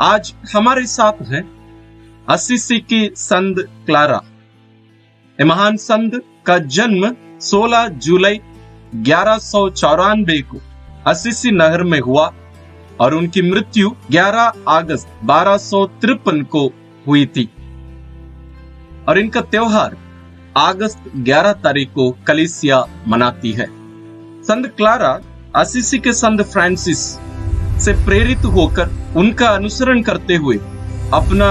आज हमारे साथ हैं असिसी की संत क्लारा। महान संत का जन्म 16 जुलाई 1194 को असिसी नगर में हुआ और उनकी मृत्यु 11 अगस्त 1253 को हुई थी और इनका त्योहार अगस्त 11 तारीख को कलीसिया मनाती है। संत क्लारा असिसी के संत फ्रांसिस से प्रेरित होकर उनका अनुसरण करते हुए अपना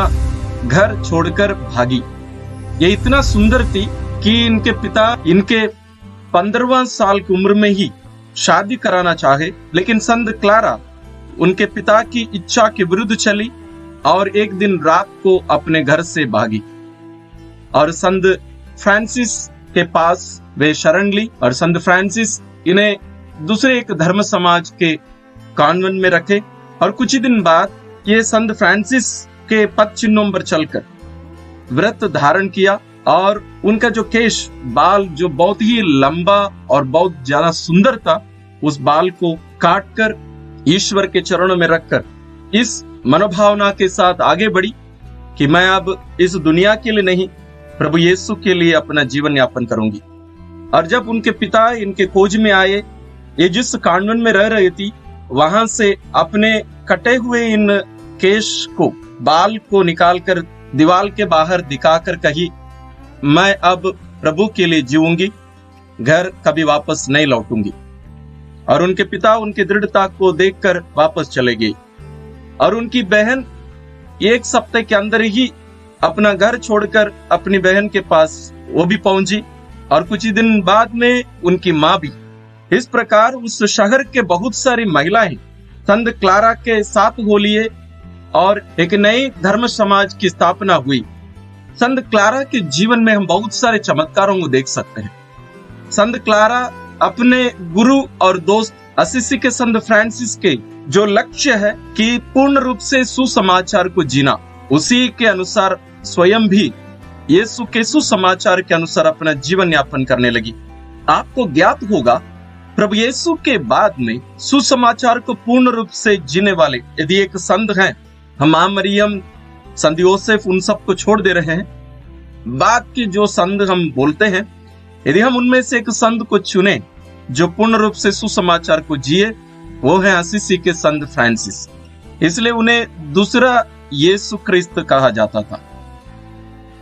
घर छोड़कर भागी। ये इतना सुंदर थी कि इनके पिता इनके 15वां साल की उम्र में ही शादी कराना चाहे, लेकिन संत क्लारा उनके पिता की इच्छा के विरुद्ध चली और एक दिन रात को अपने घर से भागी और संत फ्रांसिस के पास वे शरण ली और संत फ्रांसिस इन्हें दूसरे एक धर्म समाज के कॉन्वेंट में रखे और कुछ ही दिन बाद ये संत फ्रांसिस के पद चिन्हों पर चलकर व्रत धारण किया और उनका जो केश बाल जो बहुत ही लंबा और बहुत ज्यादा सुंदर था, उस बाल को काटकर ईश्वर के चरणों में रखकर इस मनोभावना के साथ आगे बढ़ी कि मैं अब इस दुनिया के लिए नहीं, प्रभु यीशु के लिए अपना जीवन यापन करूंगी। और जब उनके पिता इनके खोज में आए, ये जिस कॉन्वेंट में रह रही थी वहां से अपने कटे हुए इन केश को बाल को निकालकर दीवार के बाहर दिखाकर कही, मैं अब प्रभु के लिए जीऊंगी, घर कभी वापस नहीं लौटूंगी। और उनके पिता उनकी दृढ़ता को देखकर वापस चले गए और उनकी बहन एक सप्ताह के अंदर ही अपना घर छोड़कर अपनी बहन के पास वो भी पहुंची और कुछ ही दिन बाद में उनकी मां भी। इस प्रकार उस शहर के बहुत सारी महिलाएं संत क्लारा के साथ हो लिए और एक नए धर्म समाज की स्थापना हुई। संत क्लारा के जीवन में हम बहुत सारे चमत्कारों को देख सकते हैं। संत क्लारा अपने गुरु और दोस्त असिसी के संत फ्रांसिस के जो लक्ष्य है कि पूर्ण रूप से सुसमाचार को जीना, उसी के अनुसार स्वयं भी यीशु के सुसमाचार के अनुसार अपना जीवन यापन करने लगी। आपको ज्ञात होगा, प्रभु यीशु के बाद में सुसमाचार को पूर्ण रूप से जीने वाले यदि एक संत हैं, हम मां मरियम, संत योसेफ, उन सबको छोड़ दे रहे हैं। बाद के जो संत हम बोलते हैं, यदि हम उनमें से एक संत को चुने जो पूर्ण रूप से सुसमाचार को जिए, वो है असिसी के संत फ्रांसिस। इसलिए उन्हें दूसरा यीशु क्रिस्त कहा जाता था।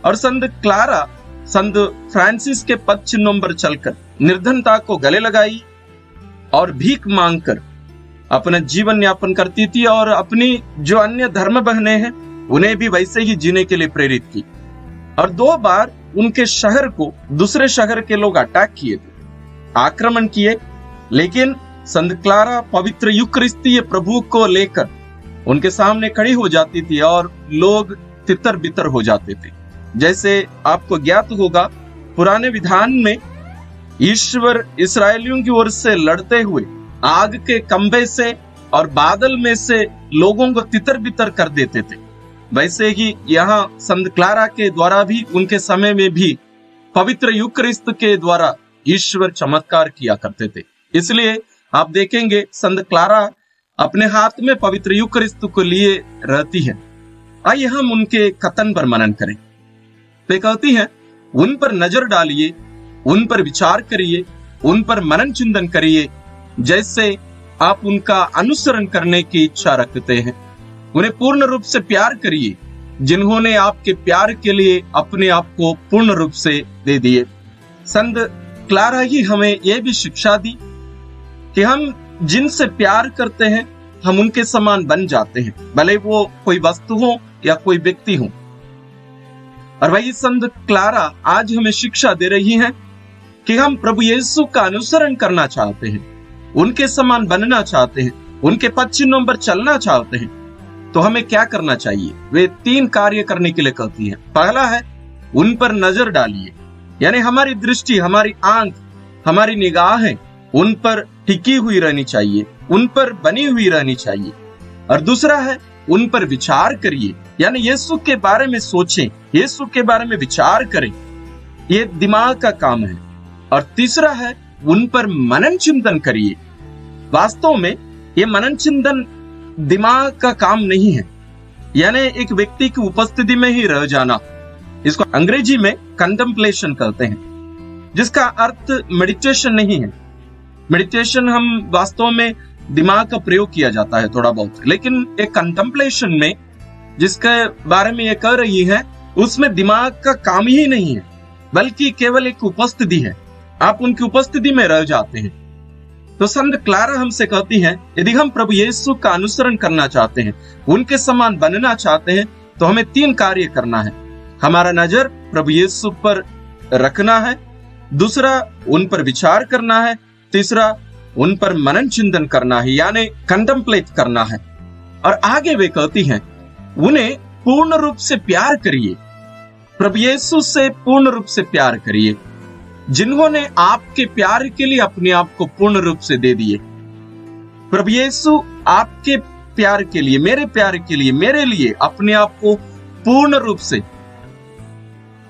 और संत क्लारा संत फ्रांसिस के पद चिन्हों पर चलकर निर्धनता को गले लगाई और भीख मांगकर अपना जीवन यापन करती थी और अपनी जो अन्य धर्म बहनें हैं उन्हें भी वैसे ही जीने के लिए प्रेरित की। और 2 बार उनके शहर को दूसरे शहर के लोग अटैक किए थे, आक्रमण किए, लेकिन संत क्लारा पवित्र यूकरिस्तीय प्रभु को लेकर उनके सामने खड़ी हो जाती थी और लोग तितर बितर हो जाते थे। जैसे आपको ज्ञात होगा, पुराने विधान में ईश्वर इस्राएलियों की ओर से लड़ते हुए आग के खंभे से और बादल में से लोगों को तितर बितर कर देते थे। वैसे ही यहाँ संत क्लारा के द्वारा भी उनके समय में भी पवित्र यूकरिस्त के द्वारा ईश्वर चमत्कार किया करते थे। इसलिए आप देखेंगे संत क्लारा अपने हाथ में पवित्र यूकरिस्त को लिए रहती है। आइए हम उनके कथन पर मनन करें। वे कहती हैं, उन पर नजर डालिए, उन पर विचार करिए, उन पर मनन चिंतन करिए, जैसे आप उनका अनुसरण करने की इच्छा रखते हैं। उन्हें पूर्ण रूप से प्यार करिए, जिन्होंने आपके प्यार के लिए अपने आप को पूर्ण रूप से दे दिए। संत क्लारा ही हमें यह भी शिक्षा दी कि हम जिनसे प्यार करते हैं हम उनके समान बन जाते हैं, भले वो कोई वस्तु हो या कोई व्यक्ति हो। और वही संत क्लारा आज हमें शिक्षा दे रही हैं कि हम प्रभु यीशु का अनुसरण करना चाहते हैं, उनके समान बनना चाहते हैं, उनके पद चिन्हों पर चलना चाहते हैं, तो हमें क्या करना चाहिए? वे 3 कार्य करने के लिए कहती हैं। पहला है, उन पर नजर डालिए, यानी हमारी दृष्टि, हमारी आंख, हमारी निगाहें उन पर टिकी हुई रहनी चाहिए, उन पर बनी हुई रहनी चाहिए। और दूसरा है, उन पर विचार करिए, यानी यीशु के बारे में सोचें, यीशु के बारे में विचार करें, ये दिमाग का काम है। और तीसरा है, उन पर मनन चिंतन करिए। वास्तव में ये मनन चिंतन दिमाग का काम नहीं है, यानी एक व्यक्ति की उपस्थिति में ही रह जाना। इसको अंग्रेजी में कंटेम्पलेशन कहते हैं, जिसका अर्थ मेडिटेशन नहीं है। मेडिटेशन हम वास्तव में दिमाग का प्रयोग किया जाता है थोड़ा बहुत, लेकिन एक कंटेम्पलेशन में जिसके बारे में ये कह रही है, उसमें दिमाग का काम ही नहीं है, बल्कि केवल एक उपस्थिति है। आप उनकी उपस्थिति में रह जाते हैं। तो संत क्लारा हमसे कहती है, यदि हम प्रभु यीशु का अनुसरण करना चाहते हैं, उनके समान बनना चाहते हैं, तो हमें 3 कार्य करना है। हमारा नजर प्रभु यीशु पर रखना है, दूसरा उन पर विचार करना है, तीसरा उन पर मनन चिंतन करना है, यानी कंटेम्पलेट करना है। और आगे वे कहती हैं, उन्हें पूर्ण रूप से प्यार करिए। प्रभु यीशु से पूर्ण रूप से प्यार करिए, जिन्होंने आपके प्यार के लिए अपने आप को पूर्ण रूप से दे दिए। प्रभु यीशु आपके प्यार के लिए, मेरे प्यार के लिए, मेरे लिए अपने आप को पूर्ण रूप से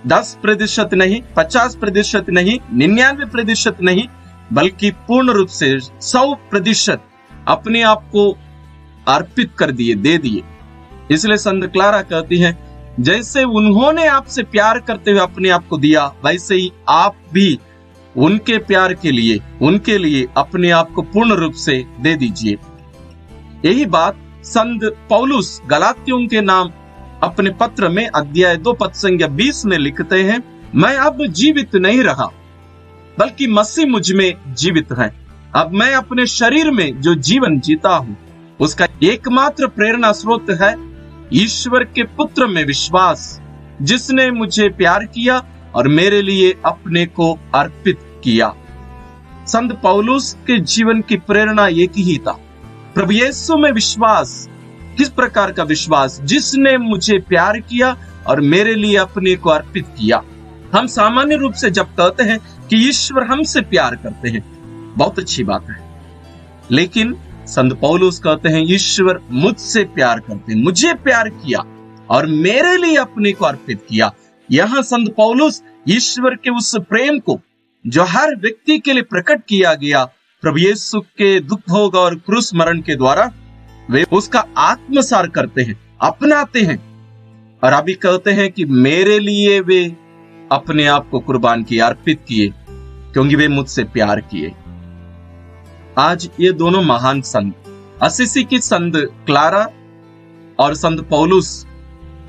10% नहीं, 50% नहीं, 99% नहीं, बल्कि पूर्ण रूप से 100% अपने आप को अर्पित कर दिए, दे दिए। इसलिए संत क्लारा कहती है, जैसे उन्होंने आपसे प्यार करते हुए अपने आप को दिया, वैसे ही आप भी उनके प्यार के लिए, उनके लिए अपने आप को पूर्ण रूप से दे दीजिए। यही बात संत पौलुस गलातियों के नाम अपने पत्र में अध्याय 2 पद संख्या 20 में लिखते हैं, मैं अब जीवित नहीं रहा, बल्कि मसीह मुझ में जीवित है। अब मैं अपने शरीर में जो जीवन जीता हूं, उसका एकमात्र प्रेरणा स्रोत है ईश्वर के पुत्र में विश्वास, जिसने मुझे प्यार किया और मेरे लिए अपने को अर्पित किया। संत पौलुस के जीवन की प्रेरणा एक ही था, प्रभु यीशु में विश्वास। किस प्रकार का विश्वास? जिसने मुझे प्यार किया और मेरे लिए अपने को अर्पित किया। हम सामान्य रूप से जब कहते हैं कि ईश्वर हमसे प्यार करते हैं, बहुत अच्छी बात है, लेकिन संत पौलुस कहते हैं ईश्वर मुझसे प्यार करते हैं, मुझे प्यार किया और मेरे लिए अपने को अर्पित किया। यहां संत पौलुस ईश्वर के उस प्रेम को जो हर व्यक्ति के लिए प्रकट किया गया प्रभु यीशु के दुख भोग और क्रूस मरण के द्वारा, वे उसका आत्मसार करते हैं, अपनाते हैं और अभी कहते हैं कि मेरे लिए वे अपने आप को कुर्बान किए, अर्पित किए, क्योंकि वे मुझसे प्यार किए। आज ये दोनों महान संत, असीसी की संत क्लारा और संत पौलुस,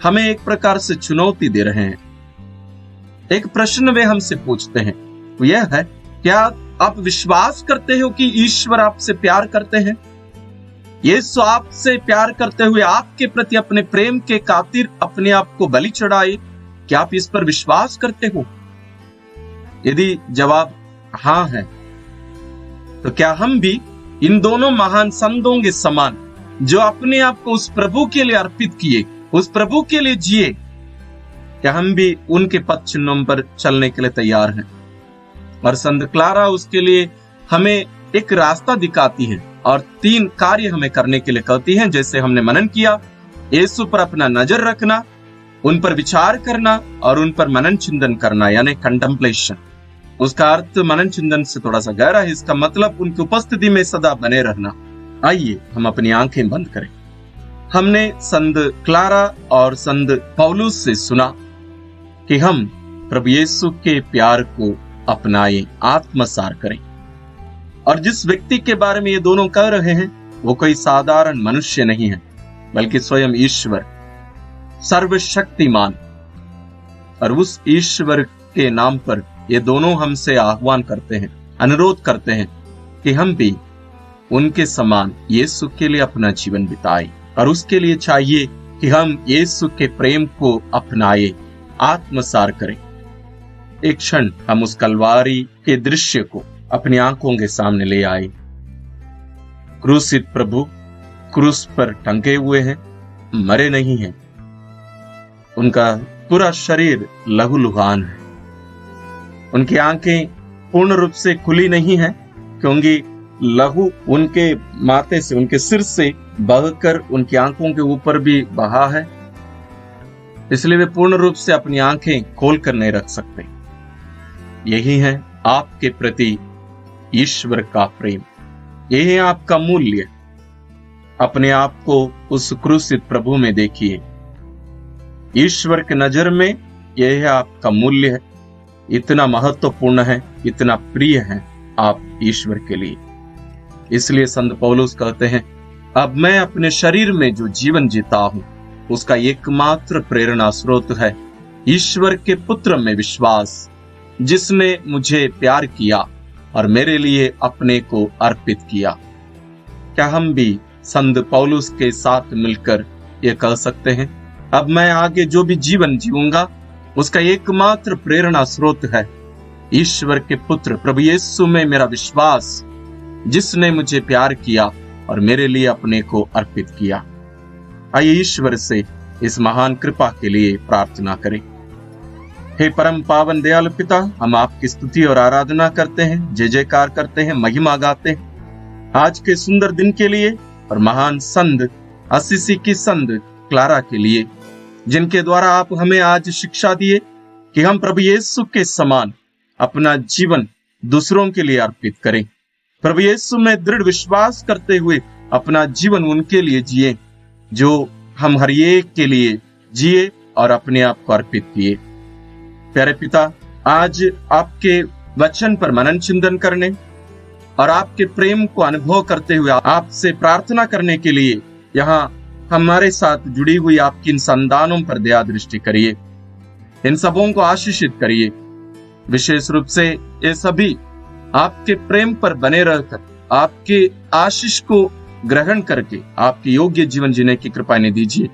हमें एक प्रकार से चुनौती दे रहे हैं। एक प्रश्न वे हमसे पूछते हैं, वो यह है, क्या आप विश्वास करते हो कि ईश्वर आपसे प्यार करते हैं? यीशु आपसे प्यार करते हुए आपके प्रति अपने प्रेम के खातिर अपने आप को बलि चढ़ाए, क्या आप इस पर विश्वास करते हो? यदि जवाब हां है, तो क्या हम भी इन दोनों महान संतों के समान, जो अपने आप को उस प्रभु के लिए अर्पित किए, उस प्रभु के लिए जिए, क्या हम भी उनके पथ चिन्हों पर चलने के लिए तैयार हैं? और संत क्लारा उसके लिए हमें एक रास्ता दिखाती है और 3 कार्य हमें करने के लिए कहती हैं, जैसे हमने मनन किया, यीशु पर अपना नजर रखना, उन पर विचार करना और उन पर मनन चिंतन करना, यानी कंटेम्पलेशन। उसका अर्थ मनन चिंतन से थोड़ा सा गहरा है, इसका मतलब उनकी उपस्थिति में सदा बने रहना। आइए हम अपनी आंखें बंद करें। हमने संत क्लारा और संत पौलुस से सुना कि हम प्रभु यीशु के प्यार को अपनाएं, आत्मसार करें। और जिस व्यक्ति के बारे में ये दोनों कह रहे हैं, वो कोई साधारण मनुष्य नहीं है, बल्कि स्वयं ईश्वर, सर्वशक्तिमान। और उस ईश्वर के नाम पर ये दोनों हमसे आह्वान करते हैं, अनुरोध करते हैं कि हम भी उनके समान यीशु के लिए अपना जीवन बिताएं। और उसके लिए चाहिए कि हम यीशु के प्रेम को अपनाएं, आत्मसार करें। एक क्षण हम उस कलवारी के दृश्य को अपनी आंखों के सामने ले आए। क्रूसित प्रभु क्रूस पर टंगे हुए हैं, मरे नहीं हैं। उनका पूरा शरीर लहूलुहान है। उनकी आंखें पूर्ण रूप से खुली नहीं है, क्योंकि लहू उनके माथे से, उनके सिर से बहकर उनकी आंखों के ऊपर भी बहा है, इसलिए वे पूर्ण रूप से अपनी आंखें खोल कर नहीं रख सकते। यही है आपके प्रति ईश्वर का प्रेम, यही है आपका मूल्य। अपने आप को उस क्रूसित प्रभु में देखिए। ईश्वर के नजर में यह है आपका मूल्य है, इतना महत्वपूर्ण है, इतना प्रिय है आप ईश्वर के लिए। इसलिए संत पौलुस कहते हैं, अब मैं अपने शरीर में जो जीवन जीता हूं उसका एकमात्र प्रेरणा स्रोत है ईश्वर के पुत्र में विश्वास, जिसने मुझे प्यार किया और मेरे लिए अपने को अर्पित किया। क्या हम भी संत पौलुस के साथ मिलकर ये कह सकते हैं, अब मैं आगे जो भी जीवन जीऊंगा उसका एकमात्र प्रेरणा स्रोत है ईश्वर के पुत्र प्रभु यीशु में मेरा विश्वास, जिसने मुझे प्यार किया और मेरे लिए अपने को अर्पित किया। आइए ईश्वर से इस महान कृपा के लिए प्रार्थना करें। हे परम पावन दयालु पिता, हम आपकी स्तुति और आराधना करते हैं, जय जयकार करते हैं, महिमा गाते हैं आज के सुंदर दिन के लिए और महान संत असीसी की संत क्लारा के लिए, जिनके द्वारा आप हमें आज शिक्षा दिए कि हम प्रभु यीशु के समान अपना जीवन दूसरों के लिए अर्पित करें। प्रभु यीशु में दृढ़ विश्वास करते हुए अपना जीवन उनके लिए जिए जो हम हर एक के लिए जिए और अपने आप को अर्पित किए। प्यारे पिता, आज आपके वचन पर मनन चिंतन करने और आपके प्रेम को अनुभव करते हुए आपसे प्रार्थना करने के लिए यहाँ हमारे साथ जुड़ी हुई आपकी इन संतानों पर दया दृष्टि करिए, इन सबों को आशीषित करिए। विशेष रूप से ये सभी आपके प्रेम पर बने रहकर आपके आशीष को ग्रहण करके आपके योग्य जीवन जीने की कृपा ने दीजिए।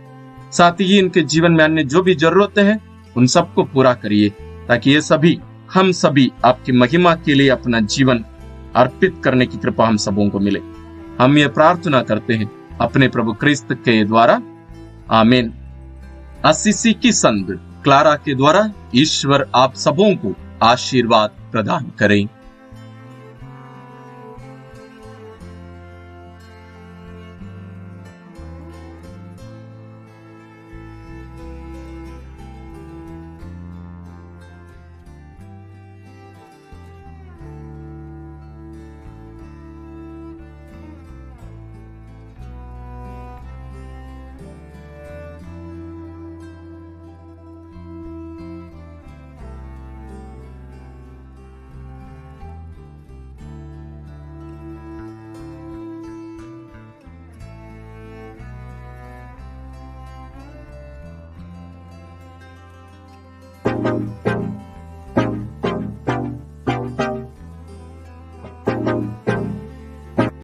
साथ ही इनके जीवन में अन्य जो भी जरूरतें हैं उन सबको पूरा करिए, ताकि ये सभी हम सभी आपकी महिमा के लिए अपना जीवन अर्पित करने की कृपा हम सबों को मिले। हम ये प्रार्थना करते हैं अपने प्रभु क्रिस्त के द्वारा, आमीन। असीसी की संत क्लारा के द्वारा ईश्वर आप सबों को आशीर्वाद प्रदान करें।